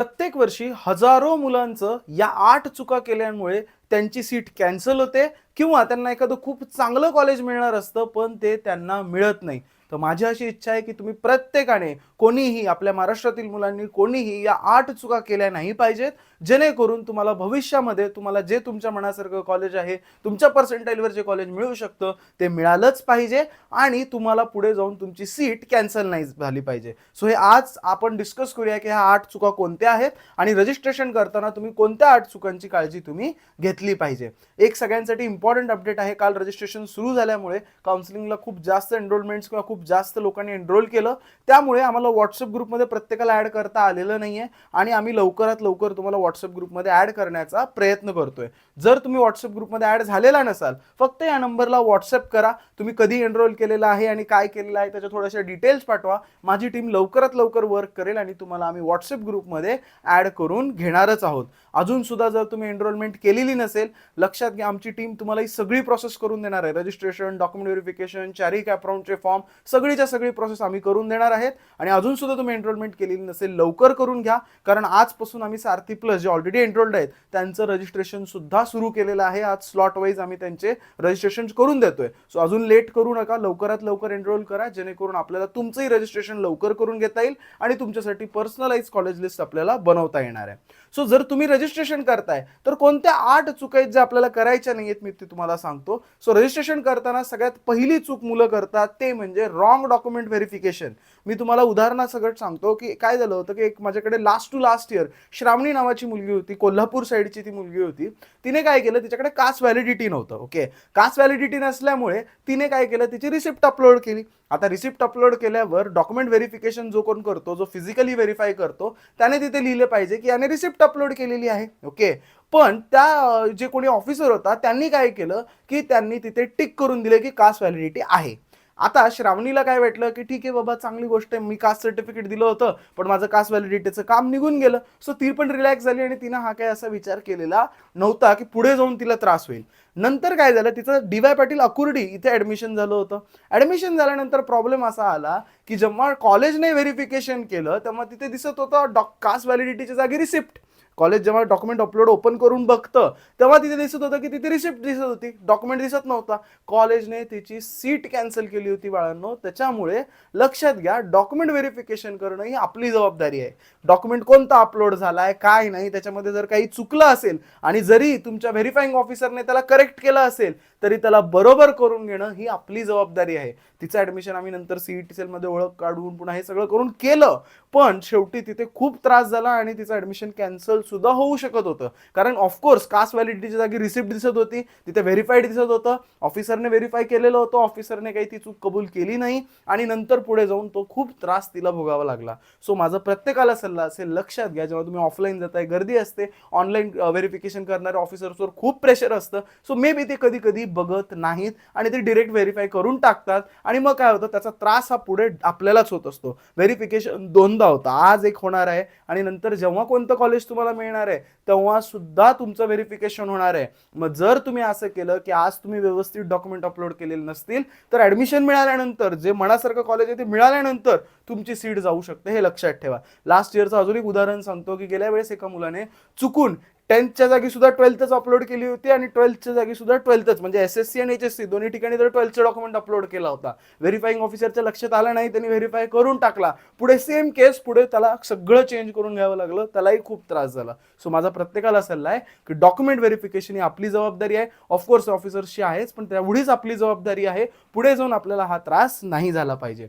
प्रत्येक वर्षी हजारो मुलांचं या 8 चुका केल्यामुळे त्यांची सीट कॅन्सल होते किंवा त्यांना एखादं खूप चांगलं कॉलेज मिळणार असतं पण ते त्यांना मिळत नाही. तर माझी अशी इच्छा आहे की तुम्ही प्रत्येकाने कोणीही आपल्या महाराष्ट्रातील मुलांनी कोणीही या 8 चुका केल्या नाही पाहिजेत, जेणेकरून तुम्हाला भविष्यामध्ये तुम्हाला जे तुमच्या मनासारखं कॉलेज आहे, तुमच्या पर्सेंटाईलवर जे कॉलेज मिळू शकतं ते मिळालंच पाहिजे आणि तुम्हाला पुढे जाऊन तुमची सीट कॅन्सल नाही झाली पाहिजे. सो हे आज आपण डिस्कस करूया की ह्या 8 चुका कोणत्या आहेत आणि रजिस्ट्रेशन करताना तुम्ही कोणत्या 8 चुकांची काळजी तुम्ही घेतली पाहिजे. एक सगळ्यांसाठी इम्पॉर्टंट अपडेट आहे. काल रजिस्ट्रेशन सुरू झाल्यामुळे काउन्सिलिंगला खूप जास्त एनरोलमेंट्स किंवा खूप जास्त लोकांनी एनरोल केलं, त्यामुळे आम्हाला व्हॉट्सअप ग्रुपमध्ये प्रत्येकाला ॲड करता आलेलं नाहीये आणि आम्ही लवकरात लवकर तुम्हाला व्हॉट्सअप ग्रुपमध्ये ॲड करण्याचा प्रयत्न करतोय. जर तुम्ही व्हॉट्सअप ग्रुपमध्ये ॲड झालेला नसाल, फक्त या नंबरला व्हॉट्सअप करा, तुम्ही कधी एनरोल केलेला आहे आणि काय केलेलं आहे त्याच्या थोड्याशा डिटेल्स पाठवा. माझी टीम लवकरात लवकर वर्क करेल आणि तुम्हाला आम्ही व्हॉट्सअप ग्रुपमध्ये ॲड करून घेणारच आहोत. अजून सुद्धा जर तुम्ही एनरोलमेंट केलेली नसेल, लक्षात घ्या आमची टीम तुम्हाला ही सगळी प्रोसेस करून देणार आहे. रजिस्ट्रेशन, डॉक्युमेंट व्हेरिफिकेशन, चारही कॅपराऊंडचे फॉर्म, सगळीच्या सगळी प्रोसेस आम्ही करून देणार आहेत. आणि अजून सुद्धा तुम्ही एनरोलमेंट केलेली नसेल, लवकर करून घ्या, कारण आजपासून आम्ही सारथी प्लस जे ऑलरेडी एनरोल्ड आहेत त्यांचं रजिस्ट्रेशन सुद्धा सुरू केलेलं आहे. आज स्लॉट वाईज आम्ही त्यांचे रजिस्ट्रेशन करून देतोय. सो अजून लेट करू नका, लवकरात लवकर एनरोल करा, जेणेकरून आपल्याला तुमचंही रजिस्ट्रेशन लवकर करून घेता येईल आणि तुमच्यासाठी पर्सनलाइज कॉलेज लिस्ट आपल्याला बनवता येणार आहे. सो जर तुम्ही रजिस्ट्रेशन करताय तर कोणत्या 8 चुका आहेत ज्या आपल्याला करायच्या नाहीयेत मी ते तुम्हाला सांगतो. सो रजिस्ट्रेशन करताना सगळ्यात पहिली चूक मुलं करतात ते म्हणजे रॉंग डॉक्युमेंट व्हेरिफिकेशन. मी तुम्हाला उदाहरणासकट सांगतो की काय झालं होतं की एक माझ्याकडे लास्ट टू लास्ट इयर श्रावणी नावाची मुलगी होती, कोल्हापूर साईडची ती मुलगी होती. तिने काय केलं, तिच्याकडे कास्ट व्हॅलिडिटी नव्हतं. ओके, कास्ट व्हॅलिडिटी नसल्यामुळे तिने काय केलं, तिची रिसिप्ट अपलोड केली. आता रिसिप्ट अपलोड केल्यावर डॉक्युमेंट व्हेरिफिकेशन जो कोण करतो, जो फिजिकली व्हेरीफाय करतो, त्याने तिथे लिहिले पाहिजे की याने रिसिप्ट अपलोड केलेली आहे. ओके, पण त्या जे कोणी ऑफिसर होता त्यांनी काय केलं की त्यांनी तिथे टिक करून दिले की कास्ट व्हॅलिडिटी आहे. आता श्रावणीला काय वाटलं की ठीक आहे बाबा, चांगली गोष्ट आहे, मी कास्ट सर्टिफिकेट दिलं होतं पण माझं कास्ट व्हॅलिडिटीचं काम निघून गेलं. सो ती पण रिलॅक्स झाली आणि तिनं हा काय असा विचार केलेला नव्हता की पुढे जाऊन तिला त्रास होईल. नंतर काय झालं, तिचं डी.वाय. पाटील अकुर्डी इथे ऍडमिशन झालं होतं. ऍडमिशन झाल्यानंतर प्रॉब्लेम असा आला की जेव्हा कॉलेजने व्हेरिफिकेशन केलं तेव्हा तिथे दिसत होतं कास्ट व्हॅलिडिटीच्या जागी रिसिप्ट. कॉलेज जेव्हा डॉक्युमेंट अपलोड ओपन करून बघतं तेव्हा तिथे दिसत होतं की तिथे रिसिप्ट दिसत होती, डॉक्युमेंट दिसत नव्हता. कॉलेजने तिची सीट कॅन्सल केली होती बाळांनो. त्याच्यामुळे लक्षात घ्या, डॉक्युमेंट व्हेरिफिकेशन करणं ही आपली जबाबदारी आहे. डॉक्युमेंट कोणता अपलोड झालाय काय नाही, त्याच्यामध्ये जर काही चुकलं असेल आणि जरी तुमच्या व्हेरीफाईंग ऑफिसरने त्याला करेक्ट केलं असेल तरी त्याला बरोबर करून घेणं ही आपली जबाबदारी आहे. तिचं ऍडमिशन आम्ही नंतर सीईटी सेलमध्ये ओळख काढून पुन्हा हे सगळं करून केलं, पण शेवटी तिथे खूप त्रास झाला आणि तिचं ऍडमिशन कॅन्सल सुद्धा होऊ शकत होतं. कारण ऑफकोर्स कास्ट व्हॅलिडिटीच्या जागी रिसिप्ट दिसत होती, तिथे व्हेरीफाईड दिसत होतं, ऑफिसरने व्हेरीफाय केलेलं होतं, ऑफिसरने काही ती चूक कबूल केली नाही आणि नंतर पुढे जाऊन तो खूप त्रास तिला भोगावा लागला. सो माझा प्रत्येकाला सल्ला असेल, लक्षात घ्या, जेव्हा तुम्ही ऑफलाईन जाताय गर्दी असते, ऑनलाईन व्हेरिफिकेशन करणाऱ्या ऑफिसर्सवर खूप प्रेशर असतं. सो मे बी ते कधी कधी बघत नाहीत आणि ते डिरेक्ट व्हेरीफाय करून टाकतात आणि मग काय होतं, त्याचा त्रास हा पुढे आपल्यालाच होत असतो. व्हेरिफिकेशन दोनदा होतं, आज एक होणार आहे आणि नंतर जेव्हा कोणतं कॉलेज तुम्हाला मिळणार आहे तेव्हा सुद्धा तुमचं व्हेरिफिकेशन होणार आहे. मग जर तुम्ही असं केलं की आज तुम्ही व्यवस्थित डॉक्युमेंट अपलोड केलेले नसतील तर ऍडमिशन मिळाल्यानंतर जे मनासारखं कॉलेज आहे ते मिळाल्यानंतर तुमची सीट जाऊ शकते, हे लक्षात ठेवा. लास्ट इयरचं अजून एक उदाहरण सांगतो की गेल्या वेळेस एका मुलाने चुकून 10th जागी सुद्धा 12thच अपलोड केली होती आणि 12thच्या जागी सुद्धा 12thच, म्हणजे एसएससी आणि एचएससी दोन्ही ठिकाणी तर 12thचं डॉक्युमेंट अपलोड केला होता. व्हेरीफाईंग ऑफिसरच्या लक्षात आलं नाही, त्यांनी व्हेरीफाय करून टाकला. पुढे सेम केस, पुढे त्याला सगळं चेंज करून घ्यावं लागलं, त्यालाही खूप त्रास झाला. सो माझा प्रत्येकाला सल्ला आहे की डॉक्युमेंट व्हेरिफिकेशन ही आपली जबाबदारी आहे. ऑफकोर्स ऑफिसर्सची आहेच, पण तेवढीच आपली जबाबदारी आहे. पुढे जाऊन आपल्याला हा त्रास नाही झाला पाहिजे.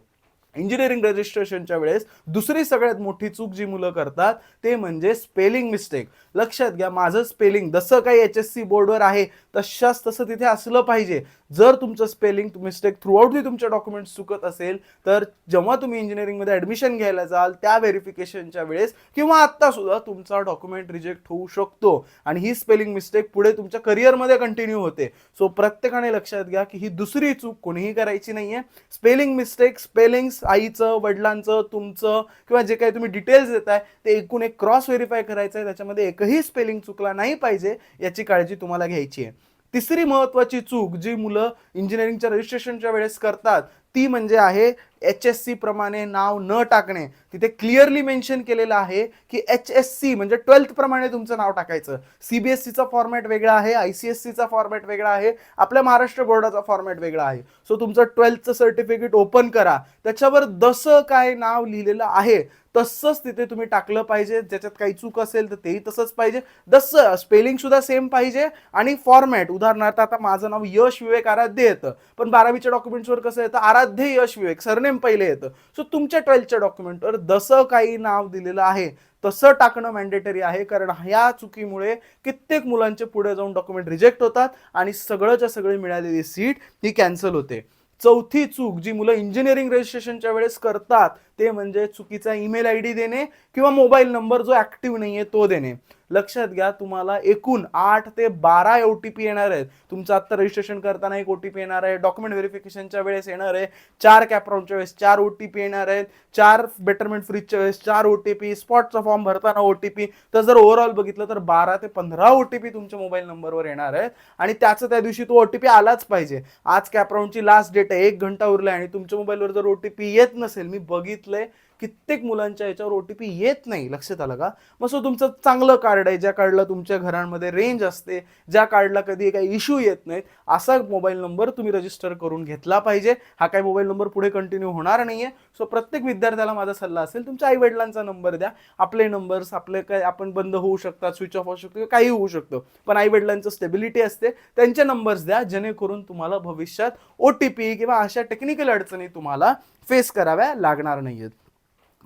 इंजिनिअरिंग रजिस्ट्रेशनच्या वेळेस दुसरी सगळ्यात मोठी चूक जी मुलं करतात ते म्हणजे स्पेलिंग मिस्टेक. लक्षात घ्या, माझं स्पेलिंग जसं काही एचएससी बोर्डवर आहे तसं तिथे असलं पाहिजे. जर तुमचं स्पेलिंग मिस्टेक थ्रूआउटली तुमच्या डॉक्युमेंट्स चुकत असेल तर जेव्हा तुम्ही इंजिनिअरिंगमध्ये ऍडमिशन घ्यायला जाल त्या व्हेरिफिकेशनच्या वेळेस किंवा आत्ता सुद्धा तुमचा डॉक्युमेंट रिजेक्ट होऊ शकतो आणि ही स्पेलिंग मिस्टेक पुढे तुमच्या करिअरमध्ये कंटिन्यू होते. सो प्रत्येकाने लक्षात घ्या की ही दुसरी चूक कोणीही करायची नाहीये. स्पेलिंग मिस्टेक, स्पेलिंग्स आईचं, वडिलांचं, तुमचं किंवा जे काही तुम्ही डिटेल्स देताय ते एकूण एक क्रॉस व्हेरीफाय करायचं आहे, त्याच्यामध्ये एकही स्पेलिंग चुकला नाही पाहिजे, याची काळजी तुम्हाला घ्यायची आहे. तिसरी महत्त्वाची चूक जी मुलं इंजिनिअरिंगच्या रजिस्ट्रेशनच्या वेळेस करतात ती म्हणजे आहे HSC प्रमाणे नाव न टाकणे. तिथे क्लिअरली मेन्शन केलेलं आहे की HSC म्हणजे 12th प्रमाणे तुमचं नाव टाकायचं. CBSEचा फॉर्मॅट वेगळा आहे, ICSCचा फॉर्मॅट वेगळा आहे, आपल्या महाराष्ट्र बोर्डाचा फॉर्मॅट वेगळा आहे. सो तुमचं 12thचं सर्टिफिकेट ओपन करा, त्याच्यावर जसं काय नाव लिहिलेलं आहे तसंच तिथे तुम्ही टाकलं पाहिजे. ज्याच्यात काही चूक असेल तर तेही तसंच पाहिजे, तसं स्पेलिंग सुद्धा सेम पाहिजे. आणि फॉर्मॅट, उदाहरणार्थ आता माझं नाव यश विवेक आराध्य येतं, पण 12वीच्या डॉक्युमेंट्सवर कसं येतं, आराध्य यश विवेक, सरनेम पहिले येतं. सो तुमच्या 12thच्या डॉक्युमेंटवर जसं काही नाव दिलेलं आहे तसं टाकणं मॅन्डेटरी आहे, कारण ह्या चुकीमुळे कित्येक मुलांचे पुढे जाऊन डॉक्युमेंट रिजेक्ट होतात आणि सगळंच्या सगळी मिळालेली सीट ही कॅन्सल होते. चौथी चूक जी मुलं इंजिनिअरिंग रजिस्ट्रेशनच्या वेळेस करतात ते म्हणजे चुकीचा ईमेल ID देणे किंवा मोबाईल नंबर जो ऍक्टिव्ह नाहीये तो देणे. लक्षात घ्या, तुम्हाला एकूण 8 ते 12 OTP येणार आहेत. तुमचं आता रजिस्ट्रेशन करताना एक OTP येणार आहे, डॉक्युमेंट व्हेरिफिकेशनच्या वेळेस येणार आहे, 4 कॅपराऊंडच्या वेळेस 4 OTP येणार आहेत, 4 बेटरमेंट फ्रीजच्या वेळेस 4 OTP, स्पॉटचा फॉर्म भरताना OTP. तर जर ओव्हरऑल बघितलं तर 12 ते 15 OTP तुमच्या मोबाईल नंबरवर येणार आहेत आणि त्याचं त्या दिवशी तो OTP आलाच पाहिजे. आज कॅपराऊंडची लास्ट डेट आहे, 1 घंटा उरलाय आणि तुमच्या मोबाईलवर जर OTP येत नसेल, मी बघितलंय कित्येक मुलांच्या याच्यावर OTP येत नाही. लक्षात आलं का? मग सो तुमचं चांगलं कार्ड आहे, ज्या कार्डला तुमच्या घरांमध्ये रेंज असते, ज्या कार्डला कधी काही इश्यू येत नाहीत, असा मोबाईल नंबर तुम्ही रजिस्टर करून घेतला पाहिजे. हा काही मोबाईल नंबर पुढे कंटिन्यू होणार नाहीये. सो प्रत्येक विद्यार्थ्याला माझा सल्ला असेल, तुमच्या आई वडिलांचा नंबर द्या. आपले नंबर्स आपले काय आपण बंद होऊ शकतात, स्विच ऑफ होऊ शकतो, काही होऊ शकतं, पण आई वडिलांचं स्टेबिलिटी असते, त्यांचे नंबर्स द्या, जेणेकरून तुम्हाला भविष्यात OTP किंवा अशा टेक्निकल अडचणी तुम्हाला फेस कराव्या लागणार नाहीयेत.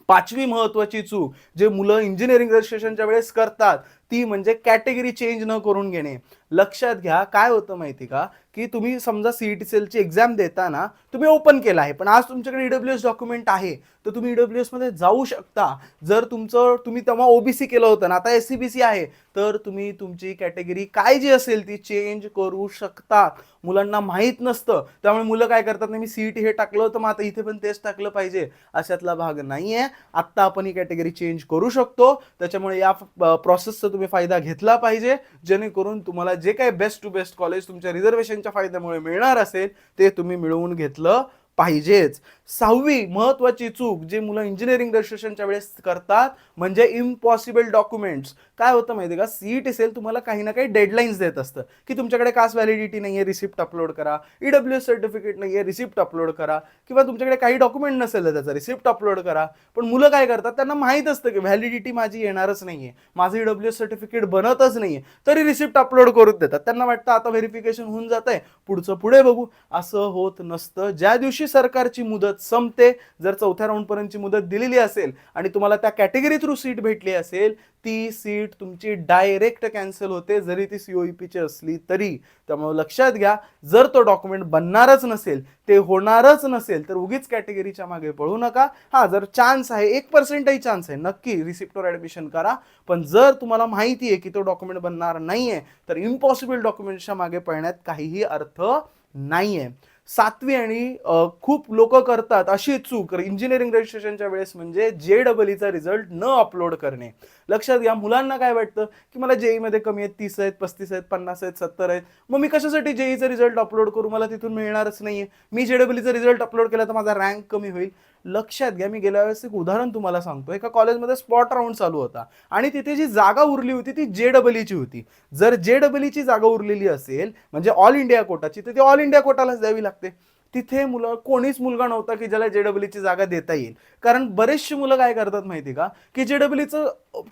पाचवी महत्वाची चूक जे मुलं इंजिनिअरिंग रजिस्ट्रेशनच्या वेळेस करतात ती म्हणजे कॅटेगरी चेंज न करून घेणे. लक्षात घ्या, काय होतं माहिती का, की तुम्ही समजा CET सेलची एक्झाम देताना तुम्ही ओपन केला आहे, पण आज तुमच्याकडे EWS डॉक्युमेंट आहे, तर तुम्ही EWS मध्ये जाऊ शकता. जर तुम्ही तेव्हा OBC केलं होतं ना, आता SCBC आहे, तर तुम्ही तुमची कॅटेगरी काय जी असेल ती चेंज करू शकता. मुलांना माहीत नसतं, त्यामुळे मुलं काय करतात, मी CET हे टाकलं होतं मग आता इथे पण तेच टाकलं पाहिजे, अशातला भाग नाहीये. आत्ता आपण ही कॅटेगरी चेंज करू शकतो, त्याच्यामुळे या प्रोसेसचा तुम्ही फायदा घेतला पाहिजे, जेणेकरून तुम्हाला जे काही बेस्ट टू बेस्ट कॉलेज तुमच्या रिझर्वेशनच्या फायद्यामुळे मिळणार असेल ते तुम्ही मिळवून घेतलं पाहिजेच. सहावी महत्वाची चूक जी मुलं इंजिनिअरिंग रजिस्ट्रेशनच्या वेळेस करतात म्हणजे इम्पॉसिबल डॉक्युमेंट्स. काय होतं माहिती का, CET सेल तुम्हाला काही ना काही डेडलाईन्स देत असतं की तुमच्याकडे कास्ट व्हॅलिडिटी नाहीये, रिसिप्ट अपलोड करा, EWS सर्टिफिकेट नाहीये, रिसिप्ट अपलोड करा, किंवा तुमच्याकडे काही डॉक्युमेंट नसेल तर त्याचा रिसिप्ट अपलोड करा. पण मुलं काय करतात, त्यांना माहित असतं की व्हॅलिडिटी माझी येणारच नाहीये, माझं EWS सर्टिफिकेट बनतच नाहीये, तरी रिसिप्ट अपलोड करून देतात. त्यांना वाटतं आता व्हेरिफिकेशन होऊन जात आहे, पुढचं पुढे बघू. असं होत नसतं. ज्या दिवशी सरकारची मुदत संपते, जर 4थ्या राऊंड पर्यंतची मुदत दिलेली असेल आणि तुम्हाला त्या कॅटेगरी थ्रू सीट भेटली असेल, ती सीट तुमची डायरेक्ट कॅन्सल होते, जरी ती COEP ची असली तरी. त्यामुळे लक्षात घ्या, जर तो डॉक्युमेंट बनणारच नसेल, ते होणारच नसेल, तर उगीच कॅटेगरीच्या मागे पळू नका. हा, जर चान्स आहे, 1% चान्स आहे, नक्की रिसिप्टवर ऍडमिशन करा. पण जर तुम्हाला माहिती आहे की तो डॉक्युमेंट बनणार नाहीये, तर इम्पॉसिबल डॉक्युमेंटच्या मागे पळण्यात काहीही अर्थ नाहीये. सातवी आणि खूप लोक करतात अशी चूक इंजिनिअरिंग रजिस्ट्रेशनच्या वेळेस म्हणजे JEE रिझल्ट न अपलोड करणे. लक्षात घ्या, मुलांना काय वाटतं की मला JEE मध्ये कमी आहेत, 30 आहेत, 35 आहेत, 50 आहेत, 70 आहेत, मग मी कशासाठी JEEचा रिझल्ट अपलोड करू, मला तिथून मिळणारच नाहीये, मी JEEचा रिझल्ट अपलोड केला तर माझा रँक कमी होईल. लक्षात घ्या, मी गेल्या वेळेस एक उदाहरण तुम्हाला सांगतो. एका कॉलेजमध्ये स्पॉट राऊंड चालू होता आणि तिथे जी जागा उरली होती ती JEE होती. जर JEE जागा उरलेली असेल म्हणजे ऑल इंडिया कोटाची, तर ती ऑल इंडिया कोटालाच द्यावी लागते. तिथे कोणीच मुलगा नव्हता की ज्याला JEE जागा देता येईल, कारण बरेचशी मुलं काय करतात माहिती का, की JEEचं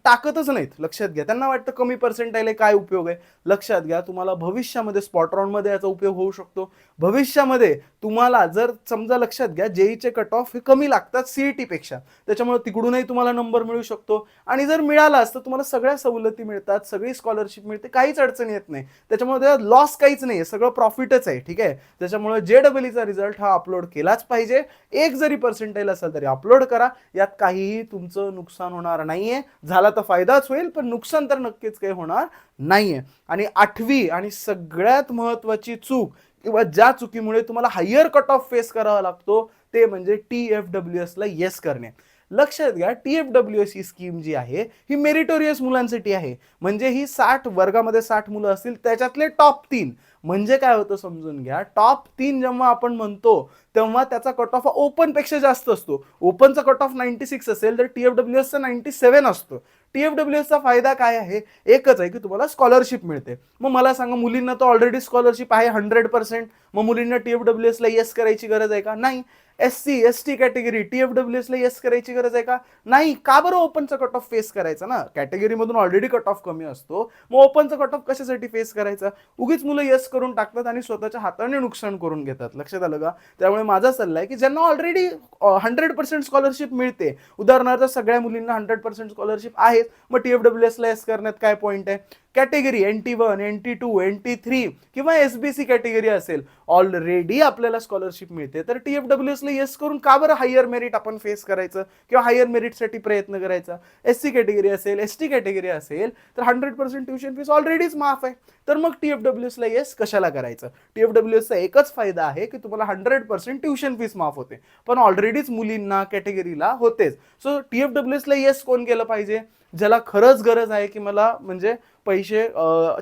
टाकतच नाहीत. लक्षात घ्या, त्यांना वाटतं कमी पर्सेंटाईल आहे, काय उपयोग आहे. लक्षात घ्या, तुम्हाला भविष्यामध्ये स्पॉट राऊंड मध्ये याचा उपयोग होऊ शकतो. भविष्यामध्ये तुम्हाला जर समजा, लक्षात घ्या, JEEचे कट ऑफ हे कमी लागतात CET पेक्षा, त्याच्यामुळे तिकडूनही तुम्हाला नंबर मिळू शकतो. आणि जर मिळालाच तर तुम्हाला सगळ्या सवलती मिळतात, सगळी स्कॉलरशिप मिळते, काहीच अडचण येत नाही. त्याच्यामुळे लॉस काहीच नाही, सगळं प्रॉफिटच आहे. ठीक आहे, त्याच्यामुळे JEEचा रिझल्ट हा अपलोड केलाच पाहिजे. एक जरी पर्सेंटाईल असेल तरी अपलोड करा, यात काहीही तुमचं नुकसान होणार नाहीये. झाला तर फायदाच होईल, पण नुकसान तर नक्कीच काही होणार नाहीये. आणि आठवी आणि सगळ्यात महत्वाची चूक किंवा ज्या चुकीमुळे तुम्हाला हायर कट ऑफ फेस करावा लागतो ते म्हणजे TFWS ला येस करणे. लक्षात घ्या, TFWS ही स्कीम जी आहे ही मेरिटोरियस मुलांसाठी आहे. म्हणजे ही 60 वर्गामध्ये 60 मुलं असतील त्याच्यातले टॉप 3. म्हणजे काय होतं समजून घ्या, टॉप 3 जेव्हा आपण म्हणतो तेव्हा त्याचा कट ऑफ ओपन पेक्षा जास्त असतो. ओपनचा कट ऑफ 96 असेल तर TFWSचा 97 असतो. TFWSचा फायदा काय आहे? एकच आहे की तुम्हाला स्कॉलरशिप मिळते. मग मला सांगा, मुलींना तर ऑलरेडी स्कॉलरशिप आहे 100%. मग मुलींना TFWSला येस करायची गरज आहे का? नाही. SC ST कॅटेगरी TFWSला येस करायची गरज आहे का? नाही. का बरं ओपनचा कट ऑफ फेस करायचा ना? कॅटेगरीमधून ऑलरेडी कट ऑफ कमी असतो, मग ओपनचा कट ऑफ कशासाठी फेस करायचा? उगीच मुलं येस करून टाकतात आणि स्वतःच्या हाताने नुकसान करून घेतात. लक्षात आलं का? त्यामुळे माझा सल्ला आहे की ज्यांना ऑलरेडी 100% स्कॉलरशिप मिळते, उदाहरणार्थ सगळ्या मुलींना 100% स्कॉलरशिप आहेत, मग TFWSला येस करण्यात काय पॉईंट आहे? कॅटेगरी NT1 NT2 NT3 किंवा SBC कॅटेगरी असेल, ऑलरेडी आपल्याला स्कॉलरशिप मिळते, तर TFWSला येस करून का बरं हायर मेरिट आपण फेस करायचं किंवा हायर मेरिटसाठी प्रयत्न करायचा? SC कॅटेगरी असेल, ST कॅटेगरी असेल तर 100% ट्युशन फीस ऑलरेडीच माफ आहे, तर मग TFWSला येस कशाला करायचं? TFWSचा एकच फायदा आहे की तुम्हाला 100% ट्युशन फीस माफ होते, पण ऑलरेडीच मुलींना कॅटेगरीला होतेच. सो TFWSला येस कोण केलं पाहिजे? ज्याला खरंच गरज आहे की मला म्हणजे पैसे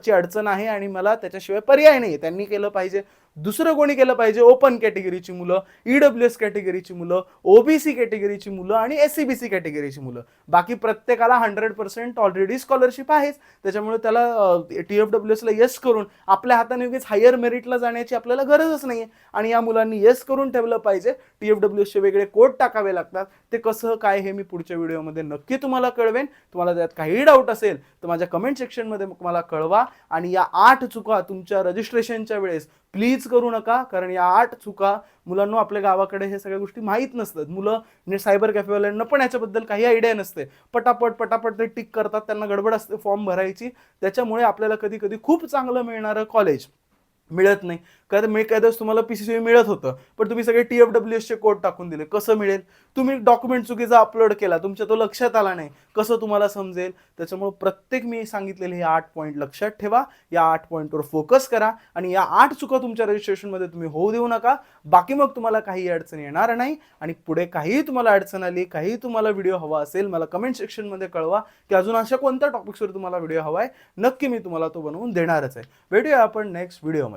ची अडचण आहे आणि मला त्याच्याशिवाय पर्याय नाही, त्यांनी केलं पाहिजे. दुसरं कोणी केलं पाहिजे? ओपन कॅटेगरीची मुलं, EWS कॅटेगरीची मुलं, OBC कॅटेगरीची मुलं आणि SCBC कॅटेगरीची मुलं. बाकी प्रत्येकाला 100% ऑलरेडी स्कॉलरशिप आहेच, त्याच्यामुळे त्याला TFWSला येस करून आपल्या हाताने उगीच हायर मेरिटला जाण्याची आपल्याला गरजच नाहीये. आणि या मुलांनी येस करून ठेवलं पाहिजे. TFWSचे वेगळे कोड टाकावे लागतात, ते कसं काय हे मी पुढच्या व्हिडिओमध्ये नक्की तुम्हाला कळवेन. तुम्हाला त्यात काही डाऊट असेल तर माझ्या कमेंट सेक्शनमध्ये मला कळवा. आणि या 8 चुका तुमच्या रजिस्ट्रेशनच्या वेळेस प्लीज करू नका, कारण या 8 चुका मुलांना आपल्या गावाकडे हे सगळ्या गोष्टी माहीत नसतात. मुलं सायबर कॅफेवाल्यांना पण याच्याबद्दल काही आयडिया नसते, पटापट ते टिक करतात, त्यांना गडबड असते फॉर्म भरायची, त्याच्यामुळे आपल्याला कधी कधी खूप चांगलं मिळणारं कॉलेज मिळत नाही. कारण मी काही दिवस तुम्हाला PCCB मिळत होतं, पण तुम्ही सगळे TFWSचे कोड टाकून दिले, कसं मिळेल? तुम्ही डॉक्युमेंट चुकीचा अपलोड केला, तुमच्या तो लक्षात आला नाही, कसं तुम्हाला समजेल? त्याच्यामुळे प्रत्येक मी सांगितलेले हे 8 पॉईंट लक्षात ठेवा, या 8 पॉईंटवर फोकस करा आणि या 8 चुका तुमच्या रजिस्ट्रेशनमध्ये तुम्ही होऊ देऊ नका. बाकी मग तुम्हाला काही अडचण येणार नाही. आणि पुढे काहीही तुम्हाला अडचण आली, काही तुम्हाला व्हिडिओ हवा असेल, मला कमेंट सेक्शनमध्ये कळवा की अजून अशा कोणत्या टॉपिक्सवर तुम्हाला व्हिडिओ हवा आहे, नक्की मी तुम्हाला तो बनवून देणारच आहे. भेटूया आपण नेक्स्ट व्हिडिओमध्ये.